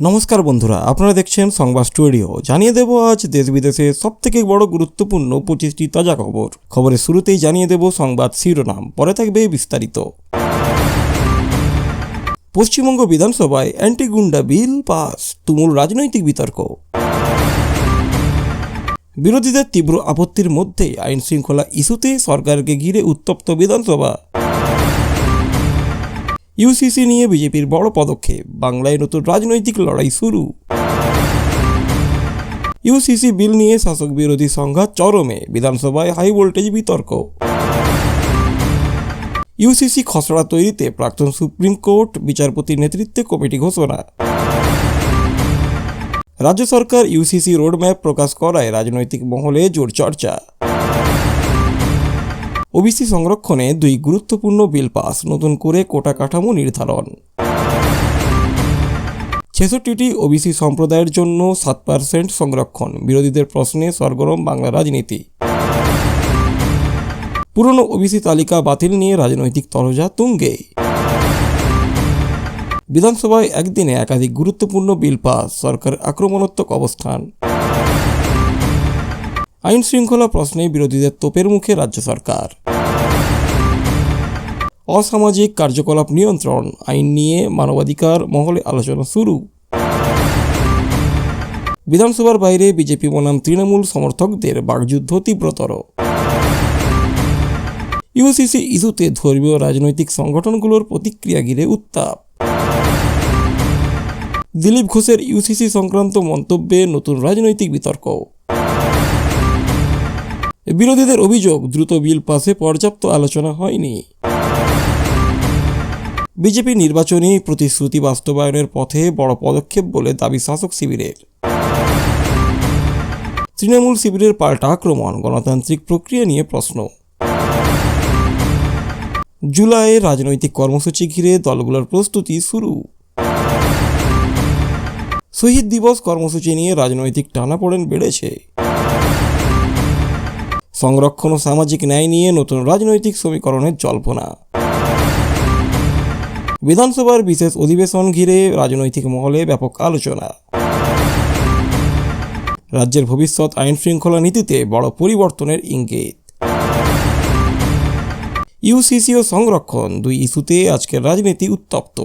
নমস্কার বন্ধুরা, আপনারা দেখছেন সংবাদ স্টুডিও। জানিয়ে দেব আজ দেশ বিদেশে সবথেকে বড় গুরুত্বপূর্ণ 25টি তাজা খবর। খবরের শুরুতেই জানিয়ে দেব সংবাদ শিরোনাম, পরে থাকবে বিস্তারিত। পশ্চিমবঙ্গ বিধানসভায় অ্যান্টি গুন্ডা বিল পাস, তুমুল রাজনৈতিক বিতর্ক। বিরোধীদের তীব্র আপত্তির মধ্যে আইন শৃঙ্খলা ইস্যুতে সরকারকে ঘিরে উত্তপ্ত বিধানসভা। ইউসিসি নিয়ে বিজেপির বড় পদক্ষেপ, বাংলায় নতুন রাজনৈতিক লড়াই শুরু। ইউসিসি বিল নিয়ে শাসক বিরোধী সংঘাত চরমে, বিধানসভায় হাই ভোল্টেজ বিতর্ক। ইউসিসি খসড়া তৈরিতে প্রাক্তন সুপ্রিম কোর্ট বিচারপতির নেতৃত্বে কমিটি ঘোষণা। রাজ্য সরকার ইউসিসি রোডম্যাপ প্রকাশ করায় রাজনৈতিক মহলে জোর চর্চা। ওবিসি সংরক্ষণে 2 গুরুত্বপূর্ণ বিল পাস, নতুন করে কোটা কাঠামো নির্ধারণ। 66টি ওবিসি সম্প্রদায়ের জন্য 7% সংরক্ষণ, বিরোধীদের প্রশ্নে সরগরম বাংলা রাজনীতি। পুরনো ওবিসি তালিকা বাতিল নিয়ে রাজনৈতিক তরজা তুঙ্গে। বিধানসভায় একদিনে একাধিক গুরুত্বপূর্ণ বিল পাস, সরকার আক্রমণাত্মক অবস্থান। আইন শৃঙ্খলা প্রশ্নে বিরোধীদের তোপের মুখে রাজ্য সরকার। অসামাজিক কার্যকলাপ নিয়ন্ত্রণ আইন নিয়ে মানবাধিকার মহলে আলোচনা শুরু। বিধানসভার বাইরে বিজেপি বনাম তৃণমূল সমর্থকদের বাকযুদ্ধ তীব্রতর। ইউসিসি ইস্যুতে ধর্মীয় রাজনৈতিক সংগঠনগুলোর প্রতিক্রিয়া ঘিরে উত্তাপ। দিলীপ ঘোষের ইউসিসি সংক্রান্ত মন্তব্যে নতুন রাজনৈতিক বিতর্ক। বিরোধীদের অভিযোগ, দ্রুত বিল পাসে পর্যাপ্ত আলোচনা হয়নি। বিজেপি নির্বাচনী প্রতিশ্রুতি বাস্তবায়নের পথে বড় পদক্ষেপ বলে দাবি শাসক শিবিরের। তৃণমূল শিবিরের পাল্টা আক্রমণ, গণতান্ত্রিক প্রক্রিয়া নিয়ে প্রশ্ন। জুলাইয়ে রাজনৈতিক কর্মসূচি ঘিরে দলগুলোর প্রস্তুতি শুরু। শহীদ দিবস কর্মসূচি নিয়ে রাজনৈতিক টানাপোড়েন বেড়েছে। সংরক্ষণ ও সামাজিক ন্যায় নিয়ে নতুন রাজনৈতিক সমীকরণের জল্পনা। বিধানসভার বিশেষ অধিবেশন ঘিরে রাজনৈতিক মহলে ব্যাপক আলোচনা। রাজ্যের ভবিষ্যৎ আইন শৃঙ্খলা নীতিতে বড় পরিবর্তনের ইঙ্গিত। ইউসিসি ও সংরক্ষণ 2 ইস্যুতে আজকের রাজনীতি উত্তপ্ত।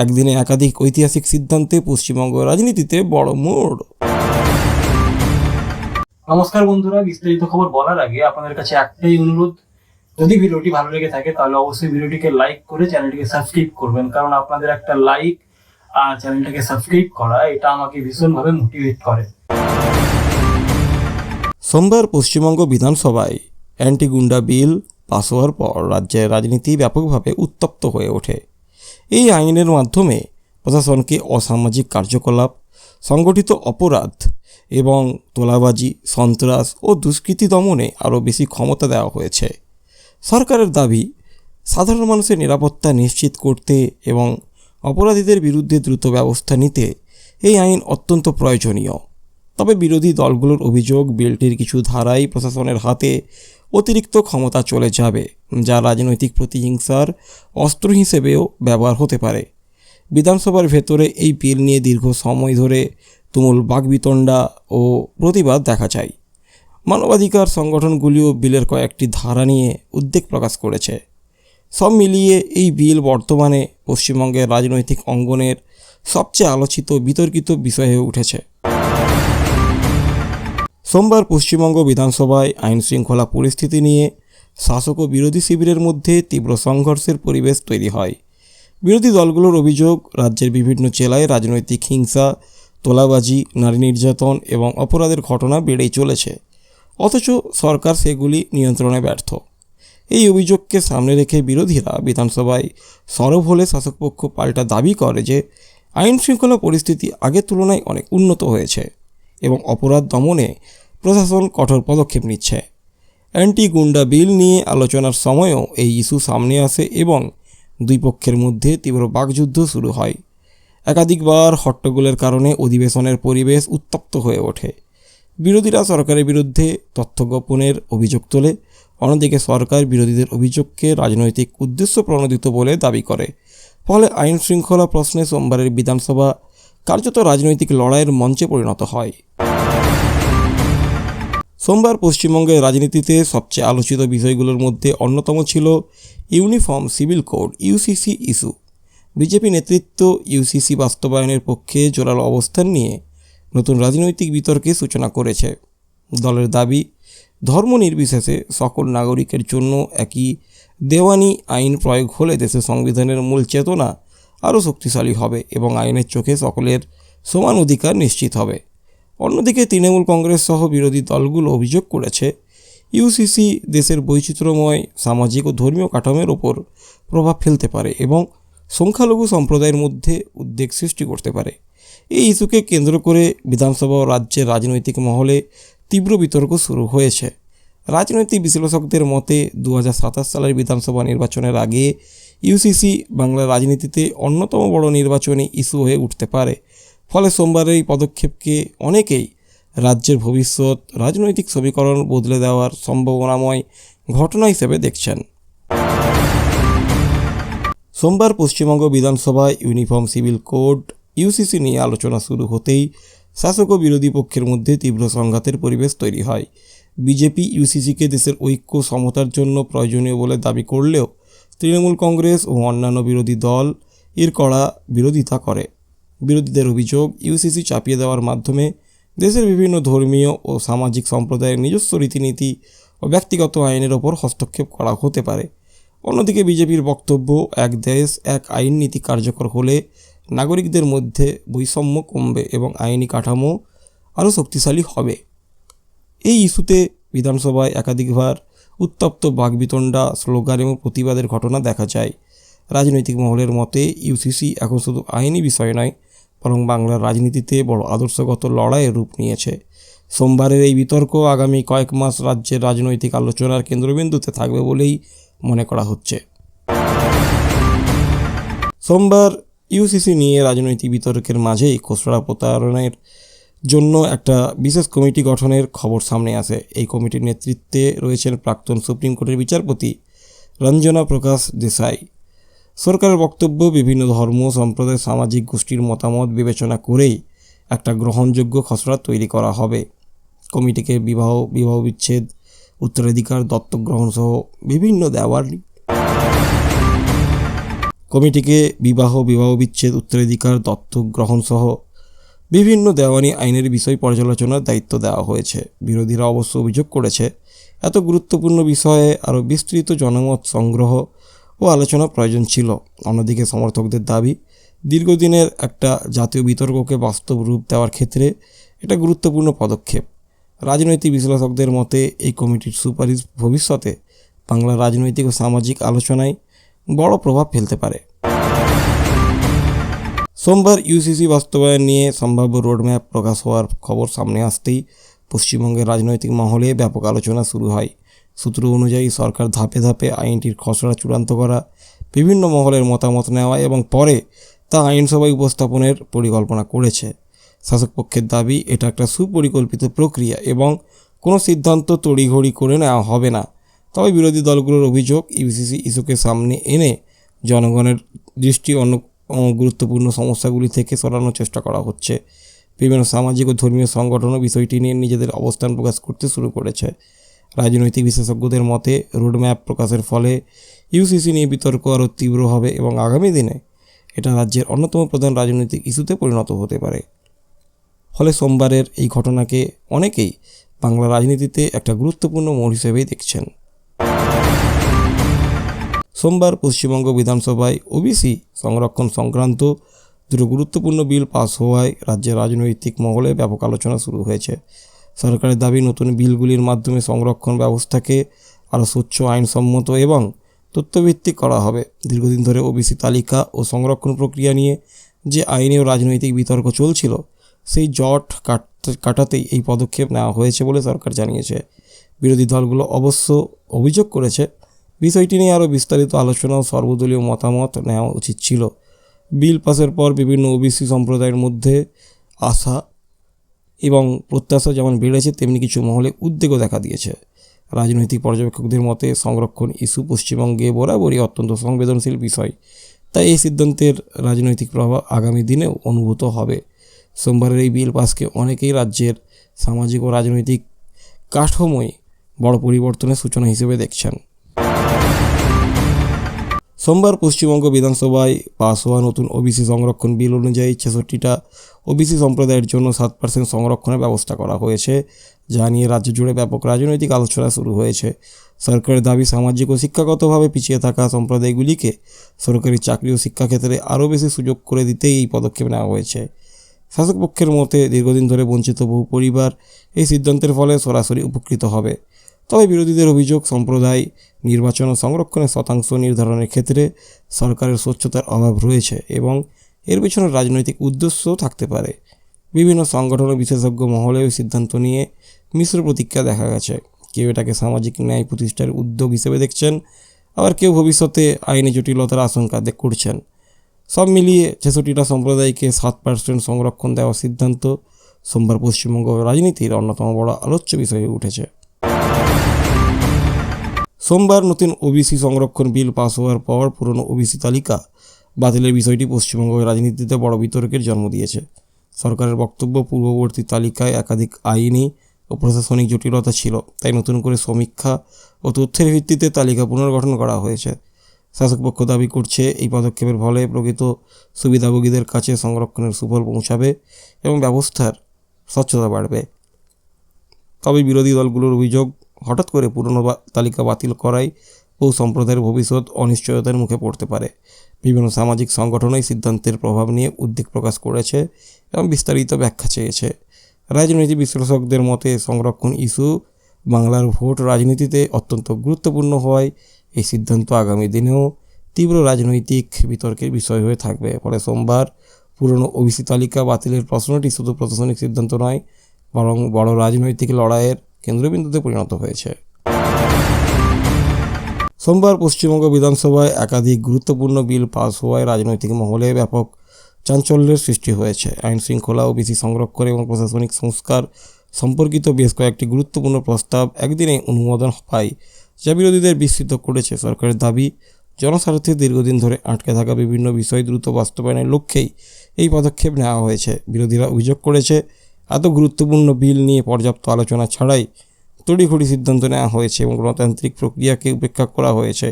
একদিনে একাধিক ঐতিহাসিক সিদ্ধান্তে পশ্চিমবঙ্গ রাজনীতিতে বড় মোড়। নমস্কার বন্ধুরা, বিস্তারিত খবর বলার আগে আপনাদের কাছে একটাই অনুরোধ, যদি ভিডিওটি ভালো লেগে থাকে তাহলে অবশ্যই ভিডিওটিকে লাইক করে চ্যানেলটিকে সাবস্ক্রাইব করবেন, কারণ আপনাদের একটা লাইক আর চ্যানেলটাকে সাবস্ক্রাইব করা এটা আমাকে ভীষণভাবে মোটিভেট করে। সোমবার পশ্চিমবঙ্গ বিধানসভায় অ্যান্টি গুন্ডা বিল পাস হওয়ার পর রাজ্যের রাজনীতি ব্যাপকভাবে উত্তপ্ত হয়ে ওঠে। এই আইনের মাধ্যমে প্রশাসনকে অসামাজিক কার্যকলাপ, সংগঠিত অপরাধ এবং তোলাবাজি, সন্ত্রাস ও দুষ্কৃতি দমনে আরও বেশি ক্ষমতা দেওয়া হয়েছে। সরকারের দাবি, সাধারণ মানুষের নিরাপত্তা নিশ্চিত করতে এবং অপরাধীদের বিরুদ্ধে দ্রুত ব্যবস্থা নিতে এই আইন অত্যন্ত প্রয়োজনীয়। তবে বিরোধী দলগুলোর অভিযোগ, বিলটির কিছু ধারাই প্রশাসনের হাতে অতিরিক্ত ক্ষমতা চলে যাবে, যা রাজনৈতিক প্রতিহিংসার অস্ত্র হিসেবেও ব্যবহার হতে পারে। বিধানসভার ভেতরে এই বিল নিয়ে দীর্ঘ সময় ধরে তুমুল বাকবিতণ্ডা ও প্রতিবাদ দেখা যায়। মানবাধিকার সংগঠনগুলিও বিলের কয়েকটি ধারা নিয়ে উদ্বেগ প্রকাশ করেছে। সব মিলিয়ে এই বিল বর্তমানে পশ্চিমবঙ্গের রাজনৈতিক অঙ্গনের সবচেয়ে আলোচিত বিতর্কিত বিষয় হয়ে উঠেছে। সোমবার পশ্চিমবঙ্গ বিধানসভায় আইন শৃঙ্খলা পরিস্থিতি নিয়ে শাসক ও বিরোধী শিবিরের মধ্যে তীব্র সংঘর্ষের পরিবেশ তৈরি হয়। বিরোধী দলগুলোর অভিযোগ, রাজ্যের বিভিন্ন জেলায় রাজনৈতিক হিংসা, তোলাবাজি, নারী নির্যাতন এবং অপরাধের ঘটনা বেড়েই চলেছে, অথচ সরকার সেগুলি নিয়ন্ত্রণে ব্যর্থ। এই অভিযোগকে সামনে রেখে বিরোধীরা বিধানসভায় সরব হলে শাসকপক্ষ পাল্টা দাবি করে যে আইন শৃঙ্খলা পরিস্থিতি আগের তুলনায় অনেক উন্নত হয়েছে এবং অপরাধ দমনে প্রশাসন কঠোর পদক্ষেপ নিচ্ছে। অ্যান্টি গুন্ডা বিল নিয়ে আলোচনার সময়ও এই ইস্যু সামনে আসে এবং 2 পক্ষের মধ্যে তীব্র বাকযুদ্ধ শুরু হয়। একাধিকবার হট্টগোলের কারণে অধিবেশনের পরিবেশ উত্তপ্ত হয়ে ওঠে। বিরোধীরা সরকারের বিরুদ্ধে তথ্য গোপনের অভিযোগ তোলে, অন্যদিকে সরকার বিরোধীদের অভিযোগকে রাজনৈতিক উদ্দেশ্য প্রণোদিত বলে দাবি করে। ফলে আইন শৃঙ্খলা প্রশ্নে সোমবারের বিধানসভা কার্যত রাজনৈতিক লড়াইয়ের মঞ্চে পরিণত হয়। সোমবার পশ্চিমবঙ্গের রাজনীতিতে সবচেয়ে আলোচিত বিষয়গুলোর মধ্যে অন্যতম ছিল uniform civil code UCC issue. BJP নেতৃত্ব ইউসিসি বাস্তবায়নের পক্ষে জোরালো অবস্থান নিয়ে নতুন রাজনৈতিক বিতর্কের সূচনা করেছে। দলের দাবি, ধর্ম নির্বিশেষে সকল নাগরিকের জন্য একই দেওয়ানি আইন প্রয়োগ হলে দেশের সংবিধানের মূল চেতনা আরও শক্তিশালী হবে এবং আইনের চোখে সকলের সমান অধিকার নিশ্চিত হবে। অন্যদিকে তৃণমূল কংগ্রেস সহ বিরোধী দলগুলো অভিযোগ করেছে, ইউসিসি দেশের বৈচিত্র্যময় সামাজিক ও ধর্মীয় কাঠামোর ওপর প্রভাব ফেলতে পারে এবং সংখ্যালঘু সম্প্রদায়ের মধ্যে উদ্বেগ সৃষ্টি করতে পারে। এই ইস্যুকে কেন্দ্র করে বিধানসভা ও রাজ্যের রাজনৈতিক মহলে তীব্র বিতর্ক শুরু হয়েছে। রাজনৈতিক বিশ্লেষকদের মতে 2027 সালের বিধানসভা নির্বাচনের আগে ইউসিসি বাংলার রাজনীতিতে অন্যতম বড় নির্বাচনী ইস্যু হয়ে উঠতে পারে। ফলে সোমবারের এই পদক্ষেপকে অনেকেই রাজ্যের ভবিষ্যৎ রাজনৈতিক সমীকরণ বদলে দেওয়ার সম্ভাবনাময় ঘটনা হিসেবে দেখছেন। সোমবার পশ্চিমবঙ্গ বিধানসভায় ইউনিফর্ম সিভিল কোড ইউসিসি নিয়ে আলোচনা শুরু হতেই শাসক ও বিরোধী পক্ষের মধ্যে তীব্র সংঘাতের পরিবেশ তৈরি হয়। বিজেপি ইউসিসিকে দেশের ঐক্য সমতার জন্য প্রয়োজনীয় বলে দাবি করলেও তৃণমূল কংগ্রেস ও অন্যান্য বিরোধী দল এর কড়া বিরোধিতা করে। বিরোধীদের অভিযোগ, ইউসিসি চাপিয়ে দেওয়ার মাধ্যমে দেশের বিভিন্ন ধর্মীয় ও সামাজিক সম্প্রদায়ের নিজস্ব রীতিনীতি ও ব্যক্তিগত আইনের ওপর হস্তক্ষেপ করা হতে পারে। অন্যদিকে বিজেপির বক্তব্য, এক দেশ এক আইন নীতি কার্যকর হলে নাগরিকদের মধ্যে বৈষম্য কমবে এবং আইনি কাঠামো আরও শক্তিশালী হবে। এই ইস্যুতে বিধানসভায় একাধিকবার উত্তপ্ত বাকবিতণ্ডা, স্লোগান এবং প্রতিবাদের ঘটনা দেখা যায়। রাজনৈতিক মহলের মতে ইউসিসি এখন শুধু আইনি বিষয় নয়, বরং বাংলার রাজনীতিতে বড় আদর্শগত লড়াইয়ের রূপ নিয়েছে। সোমবারের এই বিতর্ক আগামী কয়েক মাস রাজ্যের রাজনৈতিক আলোচনার কেন্দ্রবিন্দুতে থাকবে বলেই মনে করা হচ্ছে। সোমবার ইউসিসি নিয়ে রাজনৈতিক বিতর্কের মাঝেই খসড়া প্রত্যয়নের জন্য একটা বিশেষ কমিটি গঠনের খবর সামনে আসে। এই কমিটির নেতৃত্বে রয়েছেন প্রাক্তন সুপ্রিম কোর্টের বিচারপতি রঞ্জনা প্রকাশ দেসাই। সরকারের বক্তব্য, বিভিন্ন ধর্ম, সম্প্রদায়, সামাজিক গোষ্ঠীর মতামত বিবেচনা করেই একটা গ্রহণযোগ্য খসড়া তৈরি করা হবে। কমিটিকে বিবাহ বিচ্ছেদ, উত্তরাধিকার, দত্তক গ্রহণ সহ বিভিন্ন দেওয়ানি আইনের বিষয় পর্যালোচনার দায়িত্ব দেওয়া হয়েছে। বিরোধীরা অবশ্য অভিযোগ করেছে, এত গুরুত্বপূর্ণ বিষয়ে আরও বিস্তৃত জনমত সংগ্রহ ও আলোচনা প্রয়োজন ছিল। অন্যদিকে সমর্থকদের দাবি, দীর্ঘদিনের একটা জাতীয় বিতর্ককে বাস্তব রূপ দেওয়ার ক্ষেত্রে এটা গুরুত্বপূর্ণ পদক্ষেপ। রাজনৈতিক বিশ্লেষকদের মতে এই কমিটির সুপারিশ ভবিষ্যতে বাংলার রাজনৈতিক ও সামাজিক আলোচনায় বড় প্রভাব ফেলতে পারে। সোমবার ইউসিসি বাস্তবায়ন নিয়ে সম্ভাব্য রোডম্যাপ প্রকাশ হওয়ার খবর সামনে আসতেই পশ্চিমবঙ্গের রাজনৈতিক মহলে ব্যাপক আলোচনা শুরু হয়। সূত্র অনুযায়ী সরকার ধাপে ধাপে আইনটির খসড়া চূড়ান্ত করা, বিভিন্ন মহলের মতামত নেওয়া এবং পরে তা আইনসভায় উপস্থাপনের পরিকল্পনা করেছে। শাসক পক্ষের দাবি, এটা একটা সুপরিকল্পিত প্রক্রিয়া এবং কোনো সিদ্ধান্ত তড়িঘড়ি করে নেওয়া হবে না। তবে বিরোধী দলগুলোর অভিযোগ, ইউসিসি ইস্যুকে সামনে এনে জনগণের দৃষ্টি অন্য গুরুত্বপূর্ণ সমস্যাগুলি থেকে সরানোর চেষ্টা করা হচ্ছে। বিভিন্ন সামাজিক ও ধর্মীয় সংগঠনও বিষয়টি নিয়ে নিজেদের অবস্থান প্রকাশ করতে শুরু করেছে। রাজনৈতিক বিশেষজ্ঞদের মতে রোডম্যাপ প্রকাশের ফলে ইউসিসি নিয়ে বিতর্ক আরও তীব্র হবে এবং আগামী দিনে এটা রাজ্যের অন্যতম প্রধান রাজনৈতিক ইস্যুতে পরিণত হতে পারে। ফলে সোমবারের এই ঘটনাকে অনেকেই বাংলা রাজনীতিতে একটা গুরুত্বপূর্ণ মোড় হিসেবেই দেখছেন। সোমবার পশ্চিমবঙ্গ বিধানসভায় ওবিসি সংরক্ষণ সংক্রান্ত দুটো গুরুত্বপূর্ণ বিল পাস হওয়ায় রাজ্যের রাজনৈতিক মহলে ব্যাপক আলোচনা শুরু হয়েছে। সরকারের দাবি, নতুন বিলগুলির মাধ্যমে সংরক্ষণ ব্যবস্থাকে আরও স্বচ্ছ, আইনসম্মত এবং তথ্যভিত্তিক করা হবে। দীর্ঘদিন ধরে ওবিসি তালিকা ও সংরক্ষণ প্রক্রিয়া নিয়ে যে আইনি ও রাজনৈতিক বিতর্ক চলছিল, সেই জট কাটাতেই এই পদক্ষেপ নেওয়া হয়েছে বলে সরকার জানিয়েছে। বিরোধী দলগুলো অবশ্য অভিযোগ করেছে, বিষয়টি নিয়ে আরও বিস্তারিত আলোচনা ও সর্বদলীয় মতামত নেওয়া উচিত ছিল। বিল পাসের পর বিভিন্ন ওবিসি সম্প্রদায়ের মধ্যে আশা এবং প্রত্যাশা যেমন বেড়েছে, তেমনি কিছু মহলে উদ্বেগও দেখা দিয়েছে। রাজনৈতিক পর্যবেক্ষকদের মতে সংরক্ষণ ইস্যু পশ্চিমবঙ্গে বরাবরই অত্যন্ত সংবেদনশীল বিষয়। তাই এই সিদ্ধান্তের রাজনৈতিক প্রভাব আগামী দিনেও অনুভূত হবে। সোমবারের এই বিল পাসকে অনেকেই রাজ্যের সামাজিক ও রাজনৈতিক কাঠামোয় বড় পরিবর্তনের সূচনা হিসেবে দেখছেন। সোমবার পশ্চিমবঙ্গ বিধানসভায় পাস হওয়া নতুন ওবিসি সংরক্ষণ বিল অনুযায়ী 66টা ওবিসি সম্প্রদায়ের জন্য 7% সংরক্ষণের ব্যবস্থা করা হয়েছে, যা নিয়ে রাজ্য জুড়ে ব্যাপক রাজনৈতিক আলোচনা শুরু হয়েছে। সরকারের দাবি, সামাজিক ও শিক্ষাগতভাবে পিছিয়ে থাকা সম্প্রদায়গুলিকে সরকারি চাকরি ও শিক্ষাক্ষেত্রে আরও বেশি সুযোগ করে দিতেই এই পদক্ষেপ নেওয়া হয়েছে। শাসক পক্ষের মতে দীর্ঘদিন ধরে বঞ্চিত বহু পরিবার এই সিদ্ধান্তের ফলে সরাসরি উপকৃত হবে। তবে বিরোধীদের অভিযোগ, সম্প্রদায় নির্বাচন ও সংরক্ষণের শতাংশ নির্ধারণের ক্ষেত্রে সরকারের স্বচ্ছতার অভাব রয়েছে এবং এর পেছনে রাজনৈতিক উদ্দেশ্যও থাকতে পারে। বিভিন্ন সংগঠন ও বিশেষজ্ঞ মহলেও এই সিদ্ধান্ত নিয়ে মিশ্র প্রতিক্রিয়া দেখা গেছে। কেউ এটাকে সামাজিক ন্যায় প্রতিষ্ঠার উদ্যোগ হিসেবে দেখছেন, আবার কেউ ভবিষ্যতে আইনি জটিলতার আশঙ্কা করছেন। সব মিলিয়ে 66টা সম্প্রদায়কে 7% সংরক্ষণ দেওয়ার সিদ্ধান্ত সোমবার পশ্চিমবঙ্গ রাজনীতির অন্যতম বড় আলোচ্য বিষয় হয়ে উঠেছে। সোমবার নতুন ওবিসি সংরক্ষণ বিল পাস হওয়ার পর পুরনো ওবিসি তালিকা বাতিলের বিষয়টি পশ্চিমবঙ্গ রাজনীতিতে বড় বিতর্কের জন্ম দিয়েছে। সরকারের বক্তব্য, পূর্ববর্তী তালিকায় একাধিক আইনি ও প্রশাসনিক জটিলতা ছিল, তাই নতুন করে সমীক্ষা ও তথ্যের ভিত্তিতে তালিকা পুনর্গঠন করা হয়েছে। শাসকপক্ষ দাবি করছে এই পদক্ষেপের ফলে প্রকৃত সুবিধাভোগীদের কাছে সংরক্ষণের সুফল পৌঁছাবে এবং ব্যবস্থার স্বচ্ছতা বাড়বে। তবে বিরোধী দলগুলোর অভিযোগ, হঠাৎ করে পুরনো তালিকা বাতিল করায় বহু সম্প্রদায়ের ভবিষ্যৎ অনিশ্চয়তার মুখে পড়তে পারে। বিভিন্ন সামাজিক সংগঠন এই সিদ্ধান্তের প্রভাব নিয়ে উদ্বেগ প্রকাশ করেছে এবং বিস্তারিত ব্যাখ্যা চেয়েছে। রাজনৈতিক বিশ্লেষকদের মতে সংরক্ষণ ইস্যু বাংলার ভোট রাজনীতিতে অত্যন্ত গুরুত্বপূর্ণ হওয়ায় এই সিদ্ধান্ত আগামী দিনেও তীব্র রাজনৈতিক বিতর্কের বিষয় হয়ে থাকবে। ফলে সোমবার পুরনো ওবিসি তালিকা বাতিলের প্রশ্নটি শুধু প্রশাসনিক সিদ্ধান্ত নয়, বরং বড় রাজনৈতিক লড়াইয়ের কেন্দ্রবিন্দুতে পরিণত হয়েছে। সোমবার পশ্চিমবঙ্গ বিধানসভায় একাধিক গুরুত্বপূর্ণ বিল পাস হওয়ায় রাজনৈতিক মহলে ব্যাপক চাঞ্চল্যের সৃষ্টি হয়েছে। আইন শৃঙ্খলা, ওবিসি সংরক্ষণ এবং প্রশাসনিক সংস্কার সম্পর্কিত বেশ কয়েকটি গুরুত্বপূর্ণ প্রস্তাব একদিনে অনুমোদন পায়, যা বিরোধীদের বিস্মিত করেছে। সরকারের দাবি, জনস্বার্থে দীর্ঘদিন ধরে আটকে থাকা বিভিন্ন বিষয় দ্রুত বাস্তবায়নের লক্ষ্যেই এই পদক্ষেপ নেওয়া হয়েছে। বিরোধীরা অভিযোগ করেছে, এত গুরুত্বপূর্ণ বিল নিয়ে পর্যাপ্ত আলোচনা ছাড়াই তড়িঘড়ি সিদ্ধান্ত নেওয়া হয়েছে এবং গণতান্ত্রিক প্রক্রিয়াকে উপেক্ষা করা হয়েছে।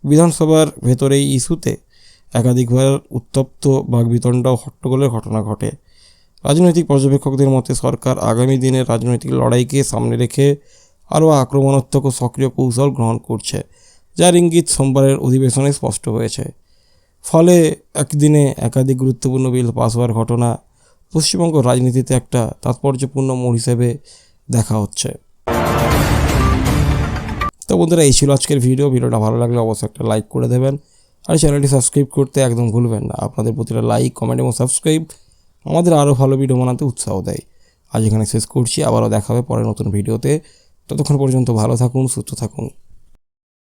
বিধানসভার ভেতরে এই ইস্যুতে একাধিকবার উত্তপ্ত বাকবিতণ্ডা ও হট্টগোলের ঘটনা ঘটে। রাজনৈতিক পর্যবেক্ষকদের মতে সরকার আগামী দিনের রাজনৈতিক লড়াইকে সামনে রেখে আরও আক্রমণাত্মক ও সক্রিয় কৌশল গ্রহণ করছে, যার ইঙ্গিত সোমবারের অধিবেশনে স্পষ্ট হয়েছে। ফলে একদিনে একাধিক গুরুত্বপূর্ণ বিল পাস হওয়ার ঘটনা পশ্চিমবঙ্গ রাজনীতিতে একটা তাৎপর্যপূর্ণ মোড় হিসেবে দেখা হচ্ছে। তো বন্ধুরা, এই ছিল আজকের ভিডিওটা ভালো লাগলে অবশ্যই একটা লাইক করে দেবেন আর চ্যানেলটি সাবস্ক্রাইব করতে একদম ভুলবেন না। আপনাদের প্রতিটা লাইক, কমেন্ট এবং সাবস্ক্রাইব আমাদের আরও ভালো ভিডিও বানাতে উৎসাহ দেয়। আজ এখানে শেষ করছি, আবারও দেখা হবে পরের নতুন ভিডিওতে। ততক্ষণ পর্যন্ত ভালো থাকুন, সুস্থ থাকুন।